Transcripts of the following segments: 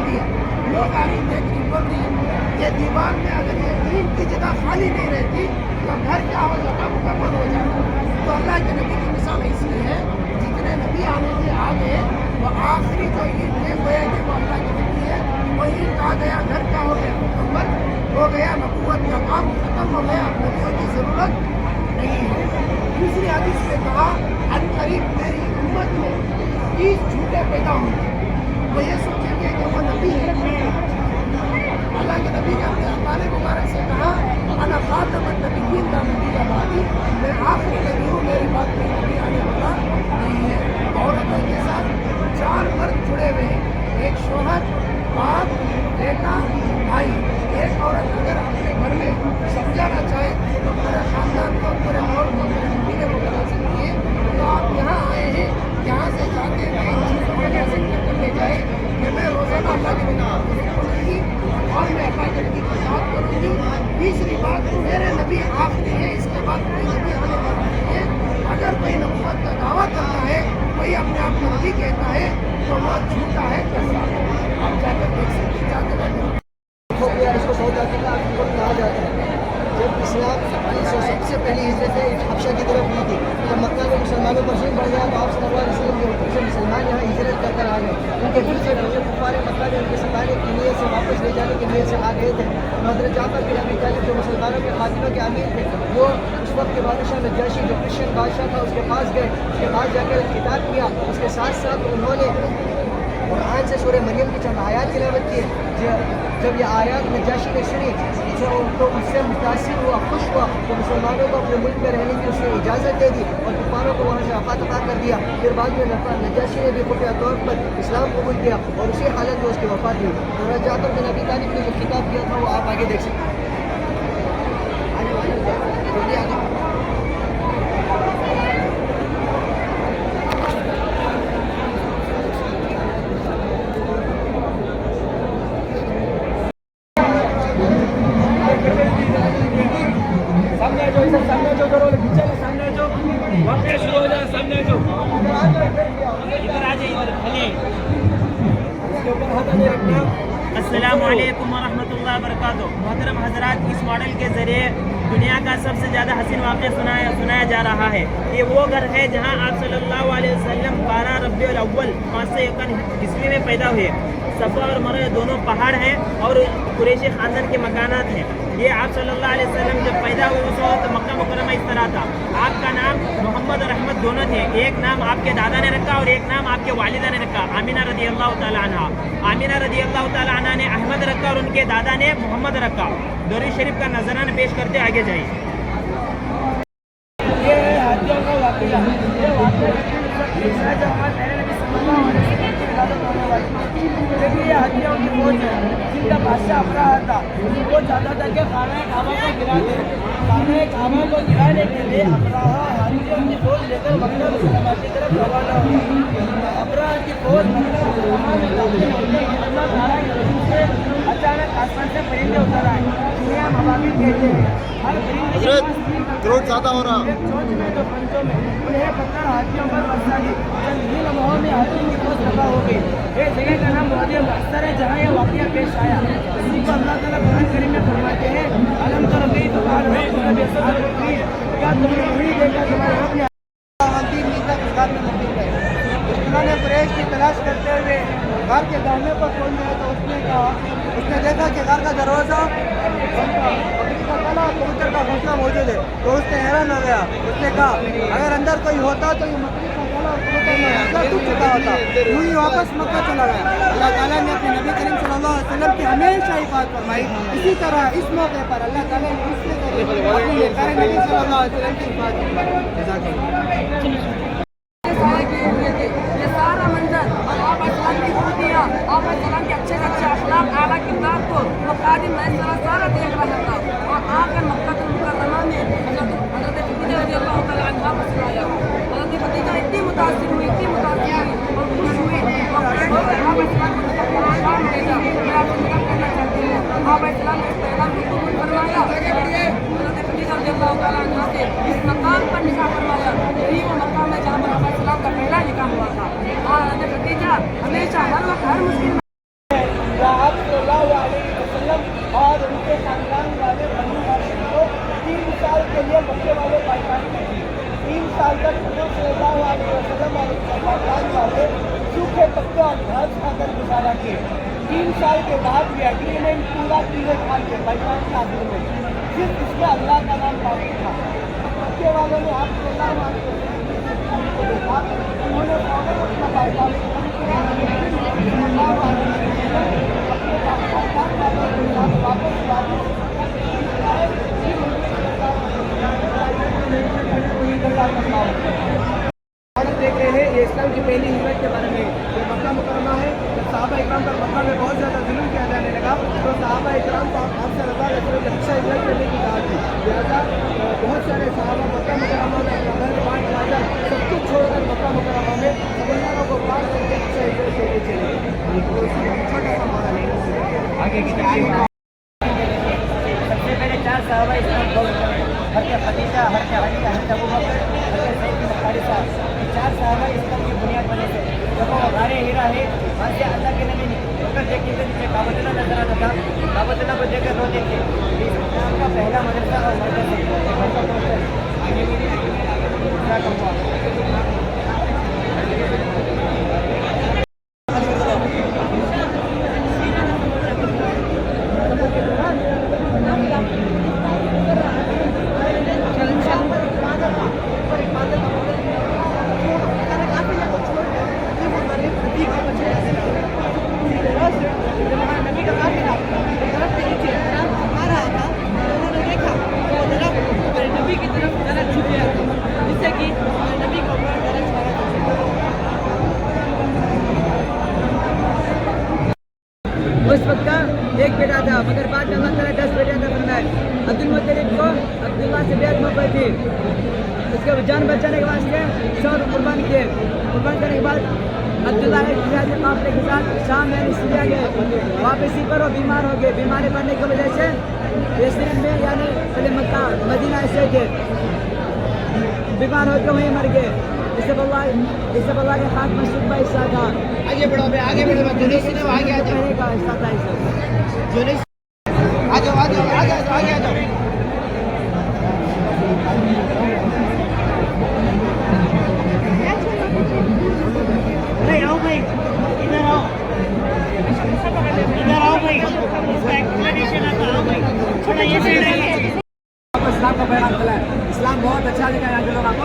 دیا. لوگ آگے دیکھنے بول رہی ہے یہ دیوار میں اگر یہ اینٹ کی جگہ خالی نہیں رہتی تو گھر کیا ہو جاتا مکمل ہو جاتا. تو اللہ کے نبی کی مثال اس لیے ہے جتنے نبی آنے سے آگے وہ آخری جو اینٹ ہے وہ ہے کہ وہ اللہ کے نبی ہے. وہ اینٹ آ گیا گھر کا ہو گیا مکمل ہو گیا, نبوت کا کام ختم ہو گیا, نبیوں کی ضرورت نہیں ہے. دوسری حدیث میں کہا ان قریب میری امت میں 30 جھوٹے پیدا ہوں گے. وہ یہ سوچیں گے کہ وہ نبی ہے. اللہ کے نبی نے اپنے اقوال مبارک سے کہا انا خاتم النبیین لا نبی بعدی, میں آخری نبی ہوں, میرے بعد کوئی نبی آنے والا نہیں ہے. عورتوں کے ساتھ 4 مرد جڑے ہوئے ہیں, ایک شوہر, باپ, بیٹا, بھائی. ایک عورت اگر اپنے گھر میں سمجھانا چاہے تو پورے خاندان کو, پورے ملک کو, پورے نبی کو بتا سکتی ہے. تو آپ یہاں آئے ہیں, یہاں سے جاتے ہیں ان چیزوں کو کیسے کرنے جائے کہ میں روزانہ اللہ کے نبی پڑھوں گی اور میں اللہ کے نبی کی بات کروں گی. تیسری بات میرے نبی آخری ہے, اس کے بعد کوئی نبی آنے والا نہیں ہے. اگر کوئی نبوت کا دعویٰ کرتا ہے, کوئی اپنے آپ کو نبی کہتا ہے تو وہ جھوٹا ہے, کذاب ہے. آپ جا کر دیکھ سکتے ہیں, جاتے رہتے اس کو سعود افریقہ کہا جاتا ہے. جب اسلام سب سے پہلی ہجرت حبشہ کی طرف ہوئی تھی, جب مکہ میں مسلمانوں پر ظلم بڑھ گیا تو آپ صلی اللہ علیہ وسلم کے حکم سے مسلمان یہاں ہجرت کر کر آ گئے. ان کے دل سے کفار مکہ نے ان کے ستانے کی نیت سے واپس لے جانے کی نیت سے آ گئے تھے. حضرت جعفر بن ابی طالب جو مسلمانوں کے خاتمہ کے امیر تھے, وہ اس وقت کے بادشاہ نجاشی جو کرسچن بادشاہ تھا اس کے پاس گئے. اس کے پاس جا کر خطاب کیا. اس کے ساتھ ساتھ انہوں نے قرآن سے سورہ مریم کی چند آیات تلاوت کی. جب یہ آیات نجاشی نے سنی تو اس سے متاثر ہوا, خوش ہوا, تو مسلمانوں کو اپنے ملک میں رہنے کی اس نے اجازت دے دی اور کفاروں کو وہاں سے افاتفا کر دیا. پھر بعد میں نجاشی نے بھی خفیہ طور پر اسلام قبول کیا اور اسی حالت میں اس کی وفات ہوئی. حضرت جعفر بن ابی طالب نے جو خطاب کیا تھا وہ آپ آگے دیکھ سکتے ہیں. السلام علیکم ورحمۃ اللہ وبرکاتہ. محترم حضرات, اس ماڈل کے ذریعے دنیا کا سب سے زیادہ حسین واقعہ سنایا جا رہا ہے. یہ وہ گھر ہے جہاں آپ صلی اللہ علیہ وسلم 12 ربیع الاول 551 میں پیدا ہوئے. صفا اور مروہ دونوں پہاڑ ہیں اور قریشی خاندان کے مکانات ہیں. یہ آپ صلی اللہ علیہ وسلم جب پیدا ہوئے اس وقت مکہ مکرمہ اس طرح تھا. آپ کا نام محمد اور احمد دونوں تھے. ایک نام آپ کے دادا نے رکھا اور ایک نام آپ کے والدہ نے رکھا, آمینہ رضی اللہ تعالیٰ عنہ. آمینہ رضی اللہ تعالیٰ عنہ نے احمد رکھا اور ان کے دادا نے محمد رکھا. درود شریف کا نذرانہ پیش کرتے آگے جائیے. یہ ہے حاجیوں کا واقعہ. یہ واقعہ جب ہمارے نبی صلی اللہ علیہ وسلم کی ولادت ہونے والی تھی, جب یہ حاجیوں کی فوج ہے جن کا بادشاہ ابراہا تھا, وہ چاہتا تھا کہ خانہ کعبہ کو گرا دے. خانہ کعبہ کو گرانے کے لیے ابراہا حاجیوں کی فوج لے کر مکہ مکرمہ کی طرف روانہ ہوا. ابراہا کی فوج مکہ مکرمہ میں داخل ہوتے ہی اللہ تعالیٰ کے رسول سے اچانک آسمان سے پرندے اتر آئے, جنہیں ہم ابابیل کہتے ہیں. ہر پرندے کے پاس کروڑ زیادہ ہو رہا. ایک چونچ میں جو پنچوں میں انہیں پتھر ہاتھیوں پر برسا دی. چند ہی لمحوں میں ہاتھیوں کی فوج تباہ ہو گئی. یہ جگہ کا نام وادی محشر ہے جہاں یہ واقعہ پیش آیا. اسی کو اللہ تعالیٰ قرآن کریم میں فرماتے ہیں الم تر کیف فعل ربک باصحاب الفیل, کیا تم نے نہیں دیکھا تمہارے رب نے انہوں نے قریش کی تلاش کرتے ہوئے گھر کے دانے پر کھولنے تو اس نے دیکھا کہ گھر کا دروازہ کبوتر کا گھونسلہ موجود ہے. تو اس سے حیران ہو گیا. اس نے کہا اگر اندر کوئی ہوتا تو یہ مکڑی کا گلا اور کبوتر میں گھونسلہ ٹوٹ چکا ہوتا. یوں ہی واپس مکہ چلا گیا. اللہ تعالیٰ نے اپنے نبی کریم صلی اللہ علیہ وسلم کی ہمیشہ حفاظت فرمائی. اسی طرح اس موقع پر اللہ تعالیٰ نے اس کے ذریعے اپنے پیارے نبی صلی اللہ علیہ وسلم کی حفاظت فرمائی. یہ سارا منظر اور آپ اسلام کی خوبیاں, آپ اسلام کے اچھے سے اچھے اخلاق, اعلیٰ کردار کو وہ خادم میں سارا دیکھ رہا تھا. اور آ کر مکہ المکرمہ میں حضرت خدیجہ رضی اللہ تعالیٰ عنہا کو سنایا. حضرت خدیجہ اتنی متاثر ہوئی اور خوش ہوئی اور آپ اسلام کو شام بھیجا. میں آپ سے نکاح کرنا چاہتی ہوں. آپ اسلام نے اس پیغام کو قبول فرمایا. حضرت خدیجہ رضی اللہ تعالیٰ عنہا سے اس مقام پر نکاح فرمایا. یہی وہ مقام ہے جہاں پر آپ اسلام کا پہلا نکاح ہوا تھا. اور حضرت خدیجہ ہمیشہ ہر وقت ہر مسلم 3 سال کے بعد بھی ایگریمنٹ پورا کیے کھا کے بیان کے آخر میں صرف اس میں اللہ کا نام باقی تھا. مکے والوں نے آپ کو دیکھا انہوں نے فوراً اپنا پیغام دیکھ رہے ہیں. یہ اسلام کی پہلی ہجرت کے بارے میں یہ مکہ مکرمہ ہے. جب صحابہ اکرام پر مکہ میں بہت زیادہ ظلم کیا جانے لگا تو صحابہ اکرام کو آپ سے رضا رسول اچھا ہجرت کرنے کی دعوت دی. لہٰذا بہت سارے صحابہ مکہ مکرمہ میں اپنا گھر بار جائیداد سب کچھ چھوڑ کر مکہ مکرمہ میں سمندروں کو پار کر کے اچھا ہجرت کرنے چلے. چھوٹا سا ماحول ہے. آگے سب سے پہلے 4 صحابہ اسلام قبول کرے. حضرت خدیجہ, حضرت علی, حضرت ابوبکر, حضرت زید بن حارثہ. یہ 4 صحابہ اسلام کی بنیاد بنے تھے. جب وہ غار ہیرا ہے وہاں سے اللہ کے نبی نکل دیکھنے کے نیچے کعبۃ اللہ نظر آتا تھا. کعبۃ اللہ کو دیکھ کر روتے تھے. اسلام کا پہلا مدرسہ اور مرکز ہے. آگے بھی کیا کروں گا. اس وقت کا ایک بیٹا تھا مگر بعد میں اللہ تعالیٰ 10 بیٹے عطا فرمائے. عبد المطلب کو عبداللہ سے بیعت محبت تھی. اس کے جان بچانے کے واسطے 100 قربان کیے. قربان کرنے کے بعد عبداللہ ایک سیاسی قافلے کے ساتھ شام میں سیریا گئے. واپسی پر وہ بیمار ہو گئے. بیماری پڑنے کی وجہ سے یثرب میں یعنی پہلے مکہ مدینہ ایسے تھے بیمار ہو کے وہیں مر گئے. اس سے اللہ کے خاص مسجد کا حصہ تھا. آگے بڑھو بھائی آگے بڑھو. جنیش نے آگے آ جاؤ. پہلے کا حصہ تھا اس سے. جنیش آ جاؤ آ جاؤ آ جاؤ آگے آ جاؤ. نہیں آؤ بھائی, ادھر آؤ, ادھر آؤ بھائی. اس کا ایکسپلینیشن آتا. آؤ بھئی تھوڑا یہ سائڈ آئیے. اسلام کا پیغام چلا ہے. اسلام بہت اچھا لکھا ہے یہاں کے لوگوں کو.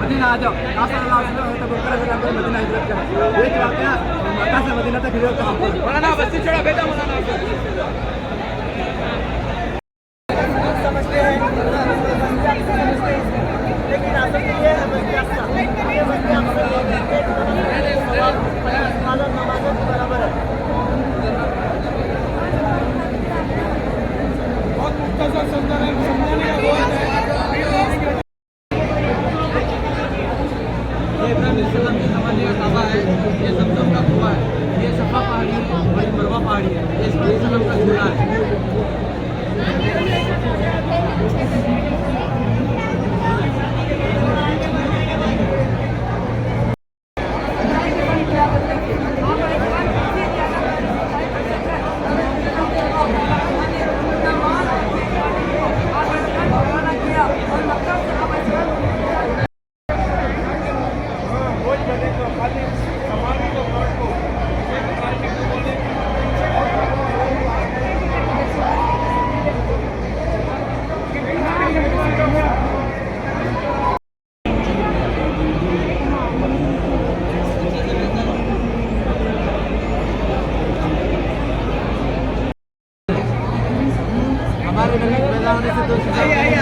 مدینہ آ جاؤ. آپ صلی اللہ علیہ وسلم مدینہ ہجرت کریں. یہ واقعہ مکہ سے مدینہ تک ہجرت کا مولانا بستی چھوڑا بیٹا مولانا سمجھتے ہیں لیکن اصل یہ ہے برابر ہے. بہت مختصر سمجھانے کا بہت ہے. یہ ابراہیم علیہ السلام کے زمانے کا کعبہ ہے. یہ زمزم کا کنواں ہے. یہ صفا پہاڑی ہے اور یہ مروہ پہاڑی ہے. یہ علیہ السلام کا جھولا ہے.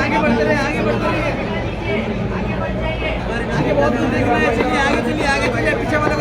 آگے بڑھتے رہے آگے بڑھتے رہے آگے بہت کچھ دیکھ رہے ہیں. چلیے آگے چلیے آگے چلیے پیچھے والے کو